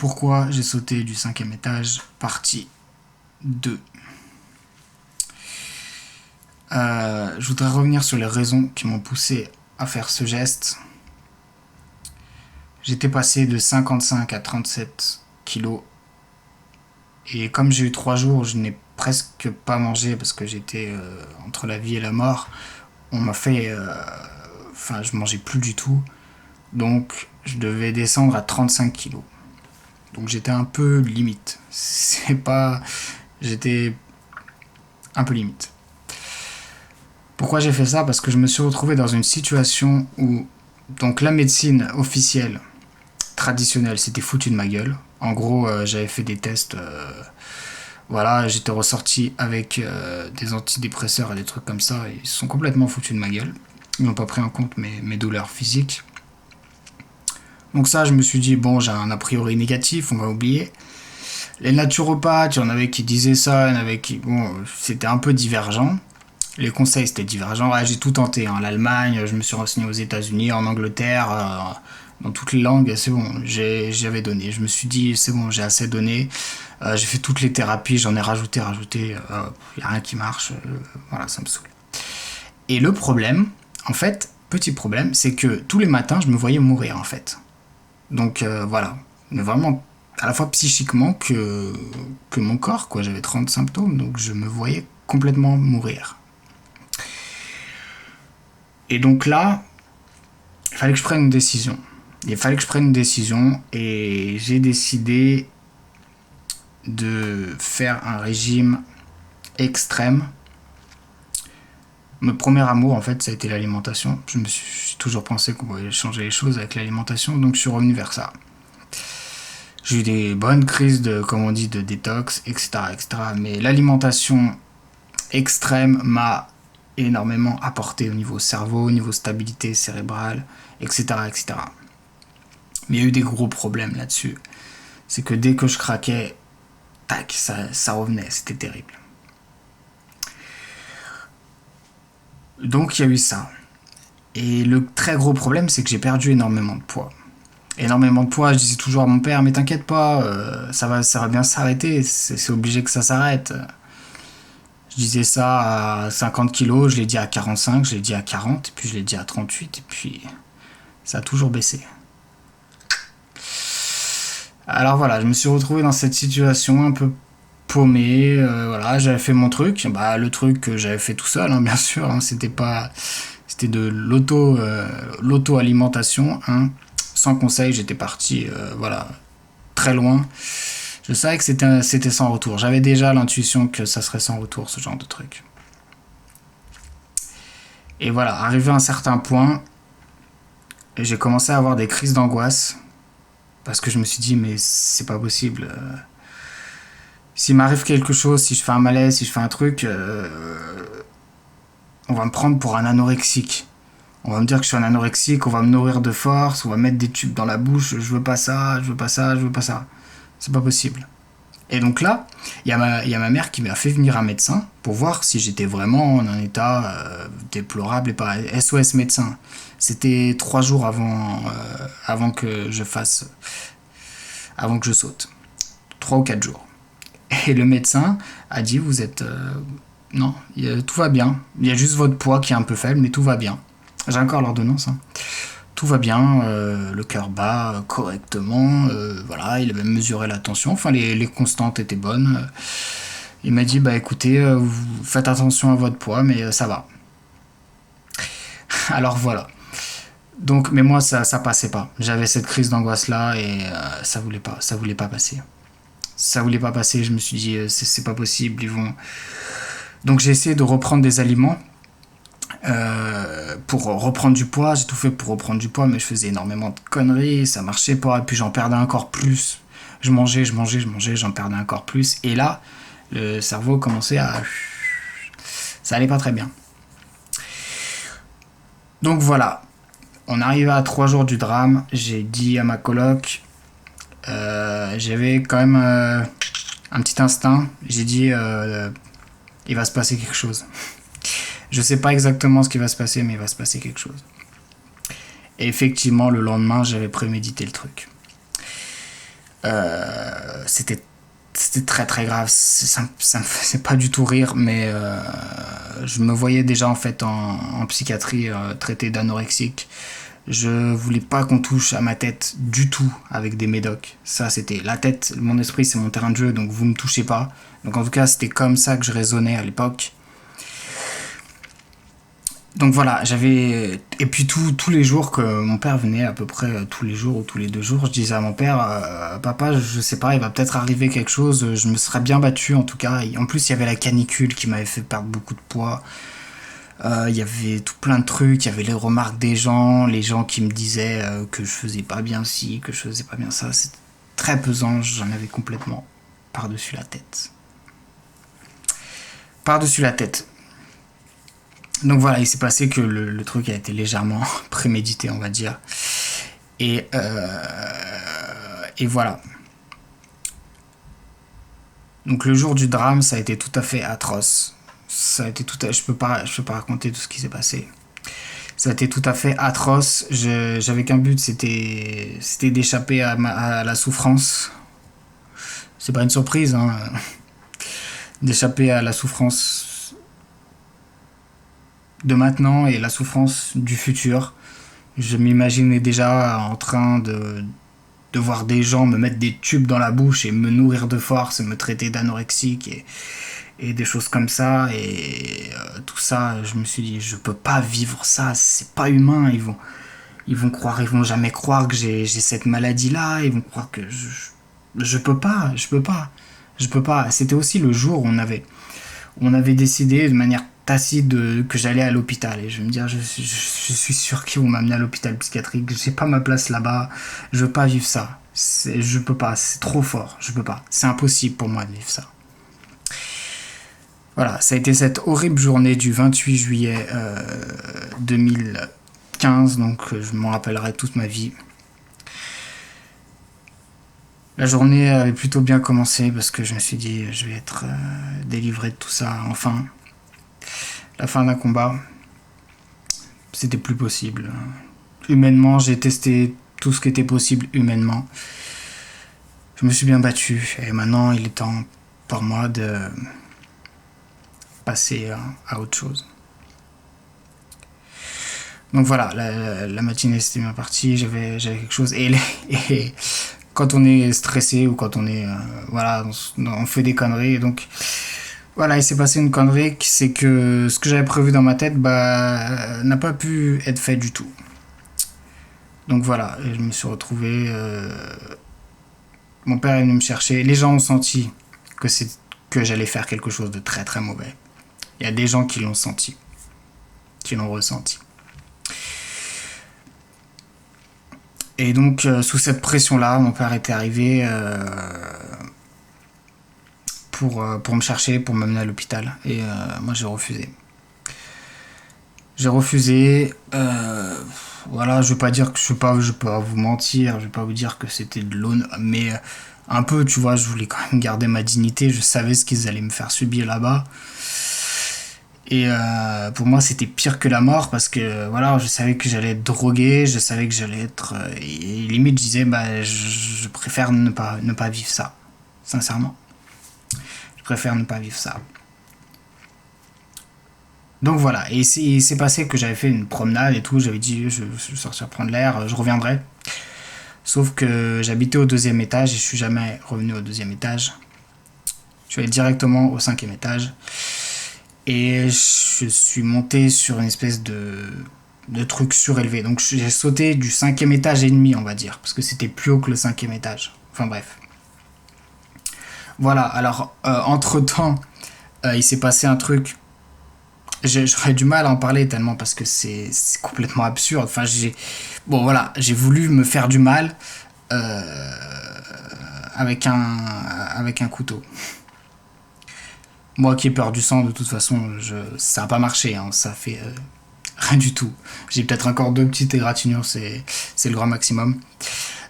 Pourquoi j'ai sauté du 5e étage, partie 2. Je voudrais revenir sur les raisons qui m'ont poussé à faire ce geste. J'étais passé de 55 à 37 kilos. Et comme j'ai eu 3 jours, je n'ai presque pas mangé parce que j'étais entre la vie et la mort. On m'a fait... je mangeais plus du tout. Donc je devais descendre à 35 kilos. Donc j'étais un peu limite. J'étais un peu limite. Pourquoi j'ai fait ça? Parce que je me suis retrouvé dans une situation où donc la médecine officielle, traditionnelle, s'était foutu de ma gueule. En gros, j'avais fait des tests. J'étais ressorti avec des antidépresseurs et des trucs comme ça. Et ils se sont complètement foutus de ma gueule. Ils n'ont pas pris en compte mes douleurs physiques. Donc ça, je me suis dit, bon, j'ai un a priori négatif, on va oublier. Les naturopathes, il y en avait qui disaient ça, il y en avait qui... Bon, c'était un peu divergent. Les conseils, c'était divergent. Ouais, j'ai tout tenté, hein. L'Allemagne, je me suis renseigné aux États-Unis, en Angleterre, dans toutes les langues, c'est bon, j'avais donné. Je me suis dit, c'est bon, j'ai assez donné. J'ai fait toutes les thérapies, j'en ai rajouté. Il n'y a rien qui marche. Voilà, ça me saoule. Et le problème, en fait, petit problème, c'est que tous les matins, je me voyais mourir, en fait. Donc voilà, mais vraiment à la fois psychiquement que mon corps, quoi. J'avais 30 symptômes, donc je me voyais complètement mourir. Et donc là, il fallait que je prenne une décision. Et j'ai décidé de faire un régime extrême. Mon premier amour, en fait, ça a été l'alimentation. Je me suis toujours pensé qu'on pouvait changer les choses avec l'alimentation, donc je suis revenu vers ça. J'ai eu des bonnes crises comme on dit, de détox, etc., etc. Mais l'alimentation extrême m'a énormément apporté au niveau cerveau, au niveau stabilité cérébrale, etc., etc. Mais il y a eu des gros problèmes là-dessus. C'est que dès que je craquais, tac, ça revenait, c'était terrible. Donc il y a eu ça. Et le très gros problème, c'est que j'ai perdu énormément de poids. Je disais toujours à mon père, mais t'inquiète pas, ça va bien s'arrêter, c'est obligé que ça s'arrête. Je disais ça à 50 kilos, je l'ai dit à 45, je l'ai dit à 40, et puis je l'ai dit à 38, et puis ça a toujours baissé. Alors voilà, je me suis retrouvé dans cette situation un peu paumé, j'avais fait mon truc, le truc que j'avais fait tout seul, hein, bien sûr, hein, c'était de l'auto-alimentation, hein. Sans conseil, j'étais parti, très loin. Je savais que c'était sans retour. J'avais déjà l'intuition que ça serait sans retour, ce genre de truc. Et voilà, arrivé à un certain point, j'ai commencé à avoir des crises d'angoisse. Parce que je me suis dit, mais c'est pas possible. S'il m'arrive quelque chose, si je fais un malaise, si je fais un truc, on va me prendre pour un anorexique. On va me dire que je suis un anorexique, on va me nourrir de force, on va mettre des tubes dans la bouche, je veux pas ça. C'est pas possible. Et donc là, il y a ma mère qui m'a fait venir un médecin pour voir si j'étais vraiment en un état déplorable et pas SOS médecin. C'était 3 jours avant que je saute. 3 ou 4 jours. Et le médecin a dit, vous êtes... non, tout va bien. Il y a juste votre poids qui est un peu faible, mais tout va bien. J'ai encore l'ordonnance, hein. Tout va bien, le cœur bat correctement, il a même mesuré la tension, les constantes étaient bonnes. Il m'a dit, écoutez, vous faites attention à votre poids, mais ça va. Alors voilà. Donc, mais moi, ça passait pas. J'avais cette crise d'angoisse là et ça voulait pas passer. Ça voulait pas passer, je me suis dit, c'est pas possible, ils vont... Donc j'ai essayé de reprendre des aliments. Pour reprendre du poids, j'ai tout fait pour reprendre du poids, mais je faisais énormément de conneries, ça marchait pas, et puis j'en perdais encore plus. Je mangeais, j'en perdais encore plus, et là, le cerveau commençait à... Ça allait pas très bien. Donc voilà, on arrivait à 3 jours du drame, j'ai dit à ma coloc, j'avais quand même un petit instinct, j'ai dit, il va se passer quelque chose. Je sais pas exactement ce qui va se passer, mais il va se passer quelque chose. Et effectivement, le lendemain, j'avais prémédité le truc. C'était très très grave. Ça me faisait pas du tout rire, mais je me voyais déjà en fait en psychiatrie traité d'anorexique. Je voulais pas qu'on touche à ma tête du tout avec des médocs. Ça, c'était la tête, mon esprit, c'est mon terrain de jeu, donc vous me touchez pas. Donc en tout cas, c'était comme ça que je raisonnais à l'époque. Donc voilà, j'avais. Et puis tous les jours que mon père venait, à peu près tous les jours ou tous les 2 jours, je disais à mon père, papa, je sais pas, il va peut-être arriver quelque chose, je me serais bien battu en tout cas. Et en plus, il y avait la canicule qui m'avait fait perdre beaucoup de poids. Il y avait tout plein de trucs, il y avait les remarques des gens, les gens qui me disaient que je faisais pas bien ci, que je faisais pas bien ça. C'était très pesant, j'en avais complètement par-dessus la tête. Par-dessus la tête. Donc voilà, il s'est passé que le truc a été légèrement prémédité, on va dire. Et, et voilà. Donc le jour du drame, ça a été tout à fait atroce. Ça a été je peux pas raconter tout ce qui s'est passé. Ça a été tout à fait atroce. J'avais qu'un but, c'était d'échapper à la souffrance. C'est pas une surprise, hein. D'échapper à la souffrance de maintenant et la souffrance du futur. Je m'imaginais déjà en train de voir des gens me mettre des tubes dans la bouche et me nourrir de force et me traiter d'anorexique et des choses comme ça. Et tout ça, je me suis dit, je peux pas vivre ça, c'est pas humain. Ils vont jamais croire que j'ai cette maladie-là. Ils vont croire que je peux pas, je peux pas. C'était aussi le jour où on avait décidé de manière tacite que j'allais à l'hôpital. Et je vais me dire, je suis sûr qu'ils vont m'amener à l'hôpital psychiatrique. J'ai pas ma place là-bas. Je veux pas vivre ça. Je peux pas. C'est trop fort. Je peux pas. C'est impossible pour moi de vivre ça. Voilà, ça a été cette horrible journée du 28 juillet 2015. Donc je m'en rappellerai toute ma vie. La journée avait plutôt bien commencé parce que je me suis dit, je vais être délivré de tout ça, enfin. La fin d'un combat, c'était plus possible. Humainement, j'ai testé tout ce qui était possible humainement. Je me suis bien battu et maintenant il est temps pour moi de passer à autre chose. Donc voilà, la matinée c'était bien parti, j'avais quelque chose. Et quand on est stressé ou quand on est voilà, on fait des conneries. Et donc voilà, il s'est passé une connerie, c'est que ce que j'avais prévu dans ma tête n'a pas pu être fait du tout. Donc voilà, je me suis retrouvé. Mon père est venu me chercher. Les gens ont senti que j'allais faire quelque chose de très très mauvais. Il y a des gens qui l'ont senti, qui l'ont ressenti. Et donc, sous cette pression-là, mon père était arrivé pour me chercher, pour m'amener à l'hôpital. Et moi, j'ai refusé. J'ai refusé. Voilà, je vais pas dire que je vais pas vous mentir, je vais pas vous dire que c'était de l'honneur, mais un peu, tu vois, je voulais quand même garder ma dignité. Je savais ce qu'ils allaient me faire subir là-bas. Et pour moi, c'était pire que la mort parce que voilà, je savais que j'allais être drogué, je savais que j'allais être. Et limite, je disais, je préfère ne pas vivre ça. Sincèrement. Je préfère ne pas vivre ça. Donc voilà, et il s'est passé que j'avais fait une promenade et tout, j'avais dit je vais sortir prendre l'air, je reviendrai. Sauf que j'habitais au 2e étage et je suis jamais revenu au 2e étage. Je suis allé directement au 5e étage. Et je suis monté sur une espèce de truc surélevé. Donc j'ai sauté du 5e étage et demi, on va dire, parce que c'était plus haut que le 5e étage. Enfin bref. Voilà, alors entre-temps, il s'est passé un truc. J'aurais du mal à en parler tellement parce que c'est complètement absurde. Enfin, bon voilà, j'ai voulu me faire du mal avec un couteau. Moi qui ai peur du sang, de toute façon, ça n'a pas marché, hein, ça fait rien du tout. J'ai peut-être encore 2 petites égratignures, c'est le grand maximum.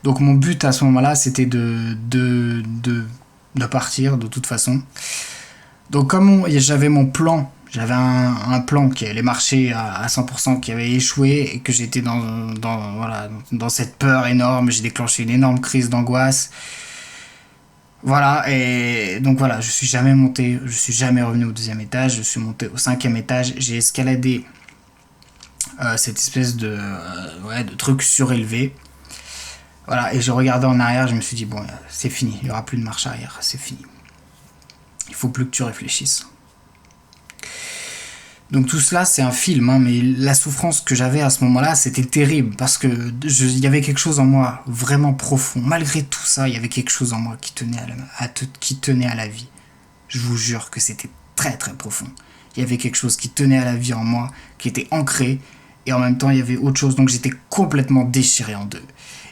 Donc mon but à ce moment-là, c'était de partir de toute façon. Donc comme j'avais mon plan, j'avais un plan qui allait marcher à 100%, qui avait échoué et que j'étais dans cette peur énorme, j'ai déclenché une énorme crise d'angoisse. Voilà, et donc voilà, je suis jamais monté, je suis jamais revenu au deuxième étage, je suis monté au cinquième étage, j'ai escaladé cette espèce ouais, de truc surélevé. Voilà, et j'ai regardé en arrière, je me suis dit, bon, c'est fini, il n'y aura plus de marche arrière, c'est fini. Il faut plus que tu réfléchisses. Donc tout cela, c'est un film, hein, mais la souffrance que j'avais à ce moment-là, c'était terrible, parce que il y avait quelque chose en moi vraiment profond. Malgré tout ça, il y avait quelque chose en moi qui tenait qui tenait à la vie. Je vous jure que c'était très très profond. Il y avait quelque chose qui tenait à la vie en moi, qui était ancré, et en même temps, il y avait autre chose, donc j'étais complètement déchiré en deux.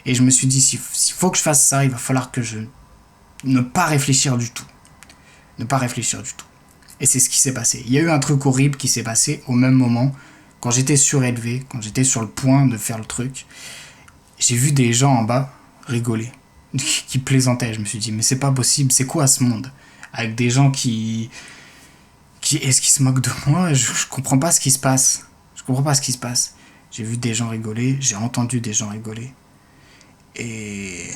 Et je me suis dit, s'il faut que je fasse ça, il va falloir que je ne pas réfléchir du tout. Ne pas réfléchir du tout. Et c'est ce qui s'est passé. Il y a eu un truc horrible qui s'est passé au même moment, quand j'étais surélevé, quand j'étais sur le point de faire le truc. J'ai vu des gens en bas rigoler, qui plaisantaient. Je me suis dit, mais c'est pas possible, c'est quoi ce monde? Avec des gens est-ce qu'ils se moquent de moi? Je comprends pas ce qui se passe. Je comprends pas ce qui se passe. J'ai vu des gens rigoler, j'ai entendu des gens rigoler. Et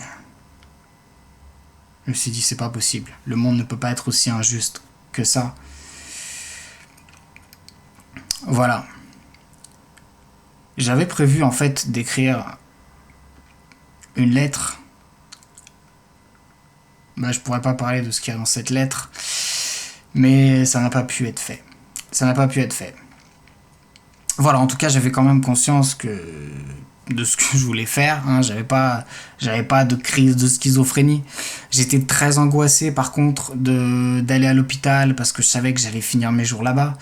je me suis dit, c'est pas possible. Le monde ne peut pas être aussi injuste que ça. Voilà. J'avais prévu en fait d'écrire une lettre. Je pourrais pas parler de ce qu'il y a dans cette lettre, mais ça n'a pas pu être fait. Ça n'a pas pu être fait. Voilà, en tout cas, j'avais quand même conscience de ce que je voulais faire. Hein. J'avais pas de crise de schizophrénie. J'étais très angoissé, par contre, d'aller à l'hôpital parce que je savais que j'allais finir mes jours là-bas,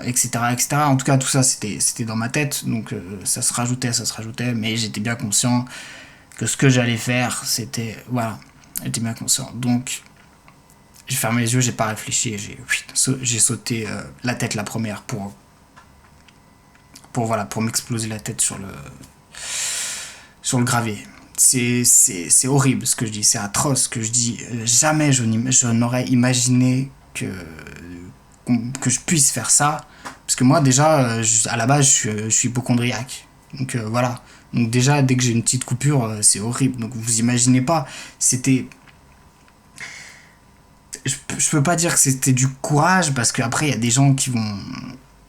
etc., etc. En tout cas, tout ça, c'était dans ma tête, donc ça se rajoutait, mais j'étais bien conscient que ce que j'allais faire, c'était... Voilà, j'étais bien conscient. Donc, j'ai fermé les yeux, j'ai pas réfléchi, j'ai sauté la tête la première pour m'exploser la tête sur le gravier. C'est horrible ce que je dis, c'est atroce ce que je dis. Jamais je n'aurais imaginé que je puisse faire ça. Parce que moi, déjà, à la base, je suis hypochondriaque. Donc voilà. Donc déjà, dès que j'ai une petite coupure, c'est horrible. Donc vous imaginez pas, c'était... Je peux pas dire que c'était du courage, parce qu'après, il y a des gens qui vont...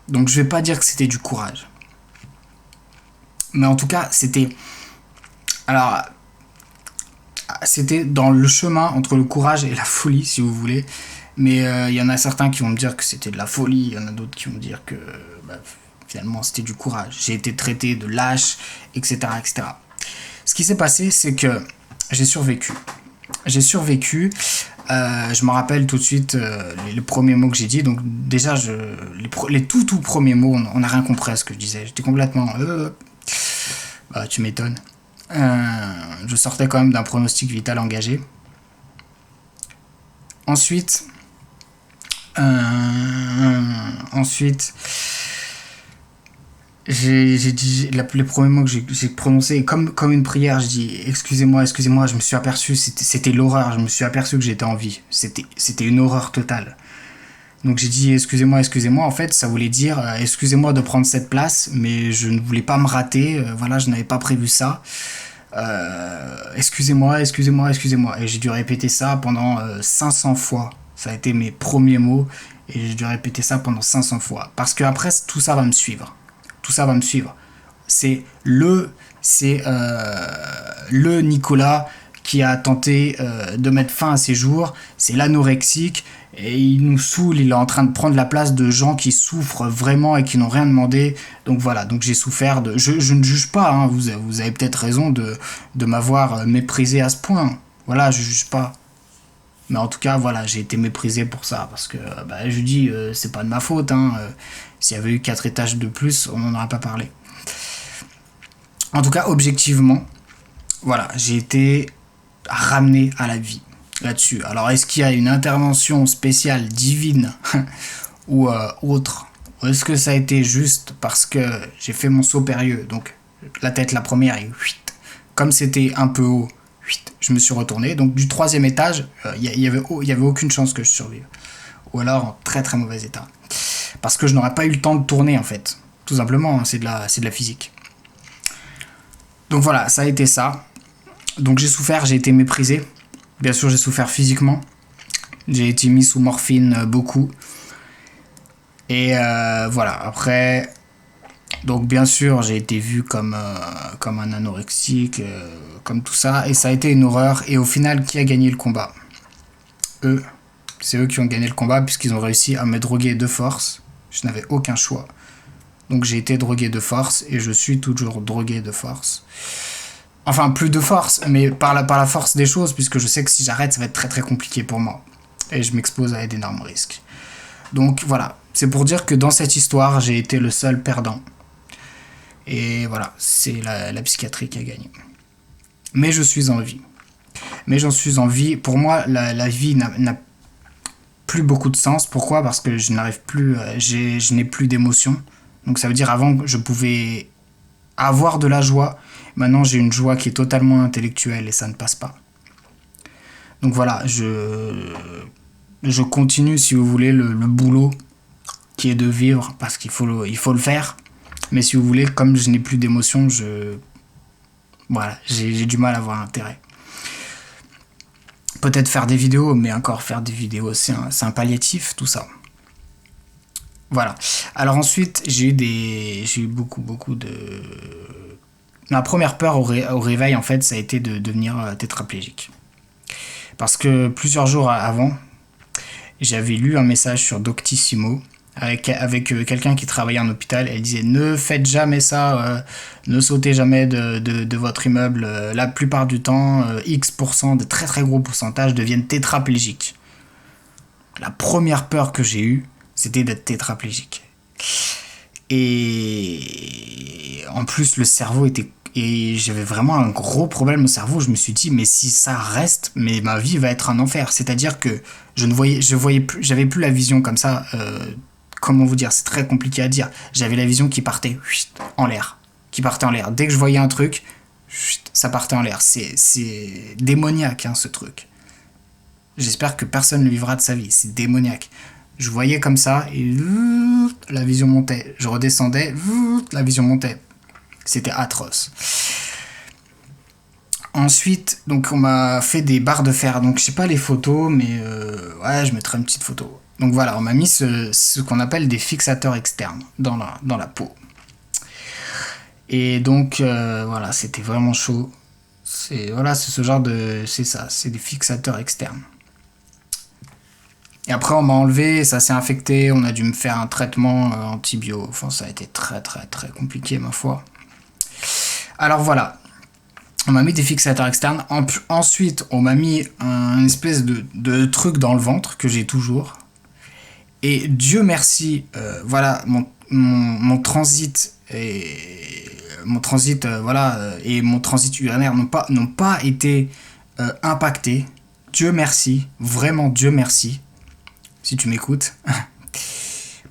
Donc je vais pas dire que c'était du courage. Mais en tout cas, c'était... Alors, c'était dans le chemin entre le courage et la folie, si vous voulez. Mais y en a certains qui vont me dire que c'était de la folie, il y en a d'autres qui vont me dire que finalement c'était du courage. J'ai été traité de lâche, etc., etc. Ce qui s'est passé, c'est que j'ai survécu. Je me rappelle tout de suite les premiers mots que j'ai dit. Donc déjà, les tout premiers mots, on n'a rien compris à ce que je disais. J'étais complètement... tu m'étonnes. Je sortais quand même d'un pronostic vital engagé. Ensuite, j'ai dit les premiers mots que j'ai prononcés comme une prière. Je dis excusez-moi. Je me suis aperçu, c'était l'horreur. Je me suis aperçu que j'étais en vie. C'était une horreur totale. Donc j'ai dit excusez-moi. En fait, ça voulait dire excusez-moi de prendre cette place, mais je ne voulais pas me rater. Voilà, je n'avais pas prévu ça. Excusez-moi. Et j'ai dû répéter ça pendant 500 fois. Ça a été mes premiers mots. Et j'ai dû répéter ça pendant 500 fois. Parce que après, tout ça va me suivre. C'est le Nicolas qui a tenté de mettre fin à ses jours. C'est l'anorexique. Et il nous saoule, il est en train de prendre la place de gens qui souffrent vraiment et qui n'ont rien demandé. Donc voilà, donc j'ai souffert de... Je ne juge pas, hein, vous avez peut-être raison de m'avoir méprisé à ce point. Voilà, je juge pas. Mais en tout cas, voilà, j'ai été méprisé pour ça. Parce que, je dis, c'est pas de ma faute. Hein, s'il y avait eu 4 étages de plus, on n'en aurait pas parlé. En tout cas, objectivement, voilà, j'ai été ramené à la vie là-dessus. Alors, est-ce qu'il y a une intervention spéciale divine ou autre? Ou est-ce que ça a été juste parce que j'ai fait mon saut périlleux? Donc, la tête, la première, et comme c'était un peu haut, je me suis retourné. Donc, du 3e étage, il y avait aucune chance que je survive. Ou alors en très très mauvais état. Parce que je n'aurais pas eu le temps de tourner, en fait. Tout simplement, hein, c'est de la physique. Donc voilà, ça a été ça. Donc j'ai souffert, j'ai été méprisé. Bien sûr, j'ai souffert physiquement. J'ai été mis sous morphine beaucoup. Et voilà, après... Donc bien sûr, j'ai été vu comme un anorexique, comme tout ça. Et ça a été une horreur. Et au final, qui a gagné le combat? Eux. C'est eux qui ont gagné le combat puisqu'ils ont réussi à me droguer de force. Je n'avais aucun choix. Donc j'ai été drogué de force et je suis toujours drogué de force. Enfin, plus de force, mais par la force des choses, puisque je sais que si j'arrête, ça va être très très compliqué pour moi. Et je m'expose à d'énormes risques. Donc voilà, c'est pour dire que dans cette histoire, j'ai été le seul perdant. Et voilà, c'est la psychiatrie qui a gagné. Mais je suis en vie. Mais j'en suis en vie. Pour moi, la vie n'a plus beaucoup de sens. Pourquoi? Parce que je n'arrive plus, je n'ai plus d'émotions. Donc ça veut dire avant, je pouvais avoir de la joie. Maintenant, j'ai une joie qui est totalement intellectuelle et ça ne passe pas. Donc voilà, je continue, si vous voulez, le boulot qui est de vivre parce qu'il faut le faire. Mais si vous voulez, comme je n'ai plus d'émotions, voilà, j'ai du mal à avoir intérêt. Peut-être faire des vidéos, mais encore faire des vidéos, c'est un palliatif, tout ça. Voilà. Alors ensuite, j'ai eu beaucoup de... Ma première peur au réveil, en fait, ça a été de devenir tétraplégique. Parce que plusieurs jours avant, j'avais lu un message sur Doctissimo avec quelqu'un qui travaillait en hôpital. Elle disait: ne faites jamais ça, ne sautez jamais de votre immeuble. La plupart du temps, X%, de très très gros pourcentages deviennent tétraplégiques. La première peur que j'ai eue, c'était d'être tétraplégique. Et en plus, le cerveau était... Et j'avais vraiment un gros problème au cerveau. Je me suis dit, mais si ça reste, mais ma vie va être un enfer. C'est-à-dire que j'avais plus la vision comme ça. Comment vous dire, c'est très compliqué à dire. J'avais la vision qui partait en l'air. Dès que je voyais un truc, ça partait en l'air. C'est démoniaque, hein, ce truc. J'espère que personne ne vivra de sa vie. C'est démoniaque. Je voyais comme ça et la vision montait. Je redescendais, la vision montait. C'était atroce. Ensuite, donc on m'a fait des barres de fer. Donc je sais pas les photos, mais ouais, je mettrai une petite photo. Donc voilà, on m'a mis ce qu'on appelle des fixateurs externes dans la peau. Et donc voilà, c'était vraiment chaud. C'est ce genre de... C'est ça, c'est des fixateurs externes. Et après, on m'a enlevé, ça s'est infecté, on a dû me faire un traitement antibio. Enfin, ça a été très très très compliqué, ma foi. Alors voilà, on m'a mis des fixateurs externes. Ensuite, on m'a mis un espèce de truc dans le ventre que j'ai toujours. Et Dieu merci, voilà, mon transit et mon transit urinaire n'ont pas été impactés. Dieu merci, vraiment Dieu merci. Si tu m'écoutes.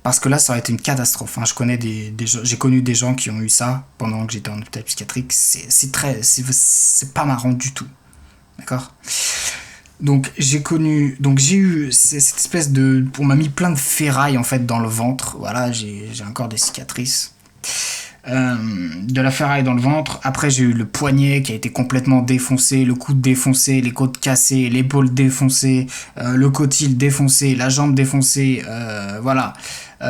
Parce que là, ça aurait été une catastrophe. Hein. J'ai connu des gens qui ont eu ça pendant que j'étais en hôpital psychiatrique. C'est pas marrant du tout. D'accord? Donc, j'ai eu cette espèce de... On m'a mis plein de ferrailles, en fait, dans le ventre. Voilà, j'ai encore des cicatrices. De la ferraille dans le ventre. Après, j'ai eu le poignet qui a été complètement défoncé, le coude défoncé, les côtes cassées, l'épaule défoncée, le cotyle défoncé, la jambe défoncée. Voilà,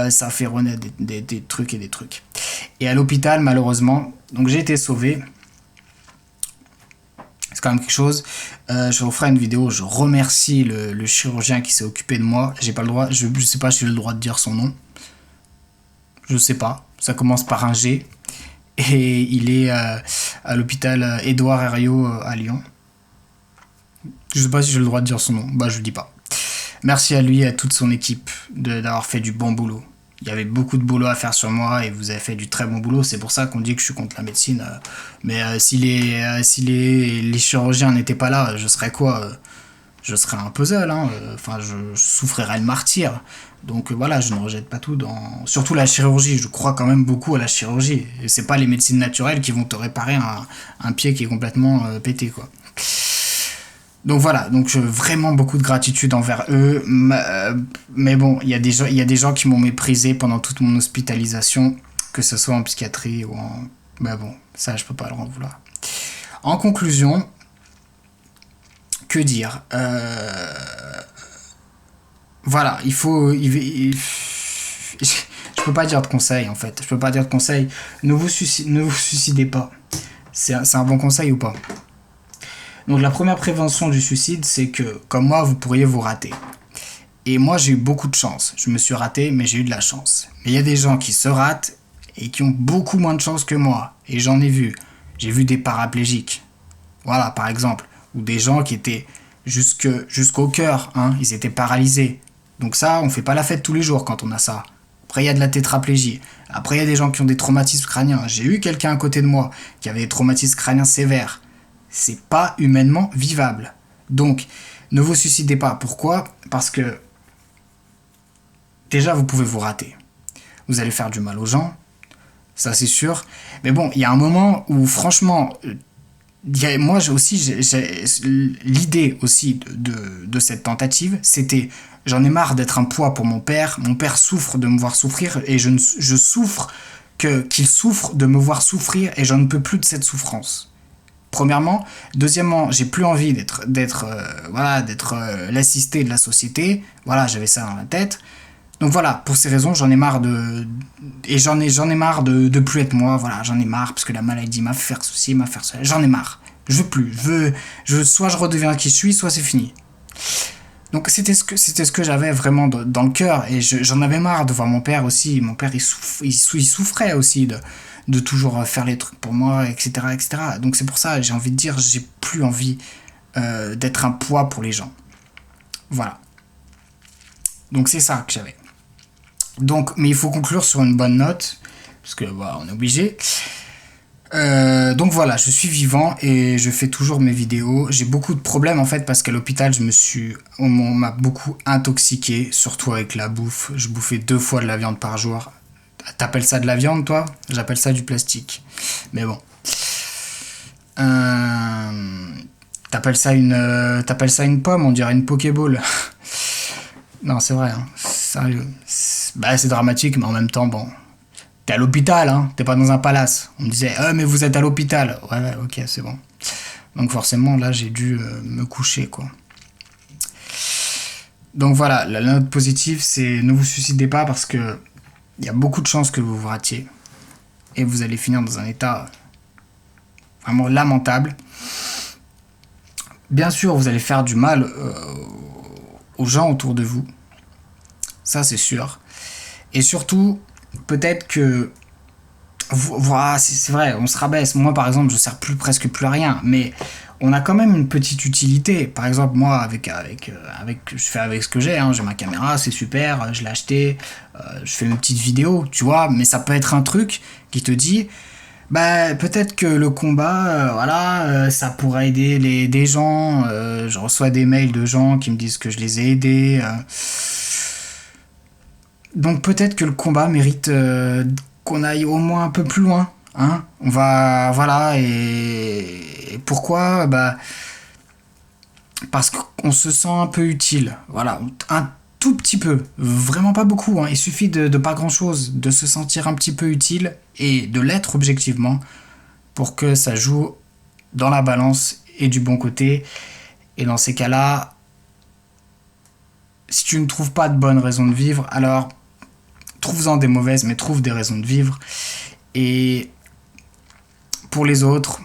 ça a fait renaître des trucs et des trucs. Et à l'hôpital, malheureusement, donc j'ai été sauvé. C'est quand même quelque chose. Je vous ferai une vidéo. Je remercie le chirurgien qui s'est occupé de moi. J'ai pas le droit. Je sais pas si j'ai le droit de dire son nom. Je sais pas. Ça commence par un G. Et il est à l'hôpital Édouard Herriot à Lyon. Je sais pas si j'ai le droit de dire son nom. Bah, je le dis pas. Merci à lui et à toute son équipe d'avoir fait du bon boulot. Il y avait beaucoup de boulot à faire sur moi et vous avez fait du très bon boulot. C'est pour ça qu'on dit que je suis contre la médecine. Mais si les chirurgiens n'étaient pas là, je serais quoi? Je serais un puzzle. Hein. Enfin, je souffrirais le martyr. Donc voilà, je ne rejette pas tout surtout la chirurgie. Je crois quand même beaucoup à la chirurgie. Et c'est pas les médecines naturelles qui vont te réparer un pied qui est complètement pété, quoi. Donc voilà, vraiment beaucoup de gratitude envers eux. Mais bon, il y a des gens qui m'ont méprisé pendant toute mon hospitalisation, que ce soit en psychiatrie ou en... Ben bon, ça je peux pas leur en vouloir. En conclusion, que dire Voilà, il faut... je peux pas dire de conseil, en fait. Je peux pas dire de conseil. Ne vous suicidez pas. C'est un bon conseil ou pas? Donc la première prévention du suicide, c'est que, comme moi, vous pourriez vous rater. Et moi, j'ai eu beaucoup de chance. Je me suis raté, mais j'ai eu de la chance. Mais il y a des gens qui se ratent et qui ont beaucoup moins de chance que moi. Et j'en ai vu. J'ai vu des paraplégiques. Voilà, par exemple. Ou des gens qui étaient jusqu'au cœur. Hein, ils étaient paralysés. Donc ça, on fait pas la fête tous les jours quand on a ça. Après, il y a de la tétraplégie. Après, il y a des gens qui ont des traumatismes crâniens. J'ai eu quelqu'un à côté de moi qui avait des traumatismes crâniens sévères. C'est pas humainement vivable. Donc, ne vous suicidez pas. Pourquoi? Parce que déjà, vous pouvez vous rater. Vous allez faire du mal aux gens, ça c'est sûr. Mais bon, il y a un moment où, franchement, moi j'ai l'idée aussi de cette tentative, c'était, j'en ai marre d'être un poids pour mon père. Mon père souffre de me voir souffrir et je souffre qu'il souffre de me voir souffrir et je ne peux plus de cette souffrance. Premièrement. Deuxièmement, j'ai plus envie d'être l'assisté de la société. Voilà, j'avais ça dans la tête. Donc voilà, pour ces raisons, j'en ai marre j'en ai marre de plus être moi. Voilà, j'en ai marre parce que la maladie m'a fait faire ceci, m'a fait faire cela. J'en ai marre. Je veux plus. Soit je redeviens qui je suis, soit c'est fini. Donc c'était ce que j'avais vraiment dans le cœur et j'en avais marre de voir mon père aussi. Mon père il souffrait aussi de toujours faire les trucs pour moi, etc., etc. Donc c'est pour ça, j'ai envie de dire, j'ai plus envie d'être un poids pour les gens. Voilà. Donc c'est ça que j'avais. Donc, mais il faut conclure sur une bonne note, parce que voilà, on est obligé. Donc voilà, je suis vivant et je fais toujours mes vidéos. J'ai beaucoup de problèmes en fait parce qu'à l'hôpital, on m'a beaucoup intoxiqué, surtout avec la bouffe. Je bouffais 2 fois de la viande par jour. T'appelles ça de la viande, toi? J'appelle ça du plastique. Mais bon. T'appelles ça une pomme, on dirait une Pokéball. Non, c'est vrai, hein. Sérieux. C'est dramatique, mais en même temps, bon. T'es à l'hôpital, hein. T'es pas dans un palace. On me disait, mais vous êtes à l'hôpital. Ouais, ok, c'est bon. Donc forcément, là, j'ai dû me coucher, quoi. Donc voilà, la note positive, c'est ne vous suicidez pas parce que il y a beaucoup de chances que vous vous ratiez. Et vous allez finir dans un état vraiment lamentable. Bien sûr, vous allez faire du mal aux gens autour de vous. Ça, c'est sûr. Et surtout, peut-être que... Voilà, c'est vrai, on se rabaisse. Moi, par exemple, je sers presque plus à rien. Mais on a quand même une petite utilité. Par exemple, moi, je fais avec ce que j'ai. Hein. J'ai ma caméra, c'est super. Je l'ai acheté. Je fais mes petites vidéos, tu vois. Mais ça peut être un truc qui te dit... peut-être que le combat, ça pourrait aider des gens. Je reçois des mails de gens qui me disent que je les ai aidés. Donc peut-être que le combat mérite qu'on aille au moins un peu plus loin. Hein. On va... Voilà. Et pourquoi? Parce qu'on se sent un peu utile. Voilà. Un tout petit peu. Vraiment pas beaucoup. Hein. Il suffit de pas grand-chose. De se sentir un petit peu utile et de l'être objectivement pour que ça joue dans la balance et du bon côté. Et dans ces cas-là, si tu ne trouves pas de bonnes raisons de vivre, alors trouve-en des mauvaises, mais trouve des raisons de vivre. Et pour les autres,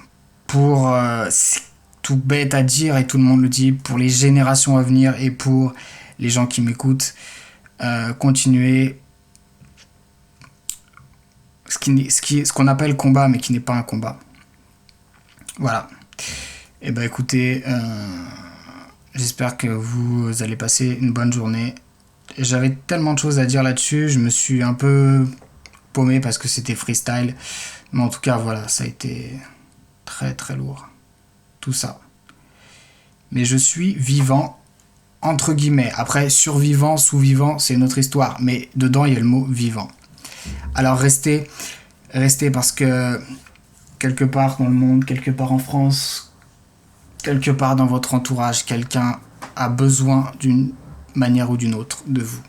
c'est tout bête à dire et tout le monde le dit, pour les générations à venir et pour les gens qui m'écoutent, continuez ce qu'on appelle combat, mais qui n'est pas un combat. Voilà. Et écoutez, j'espère que vous allez passer une bonne journée. J'avais tellement de choses à dire là-dessus, je me suis un peu paumé parce que c'était freestyle. Mais en tout cas, voilà, ça a été très très lourd. Tout ça. Mais je suis vivant, entre guillemets. Après, survivant, sous-vivant, c'est une autre histoire. Mais dedans, il y a le mot vivant. Alors restez parce que quelque part dans le monde, quelque part en France, quelque part dans votre entourage, quelqu'un a besoin d'une manière ou d'une autre de vous.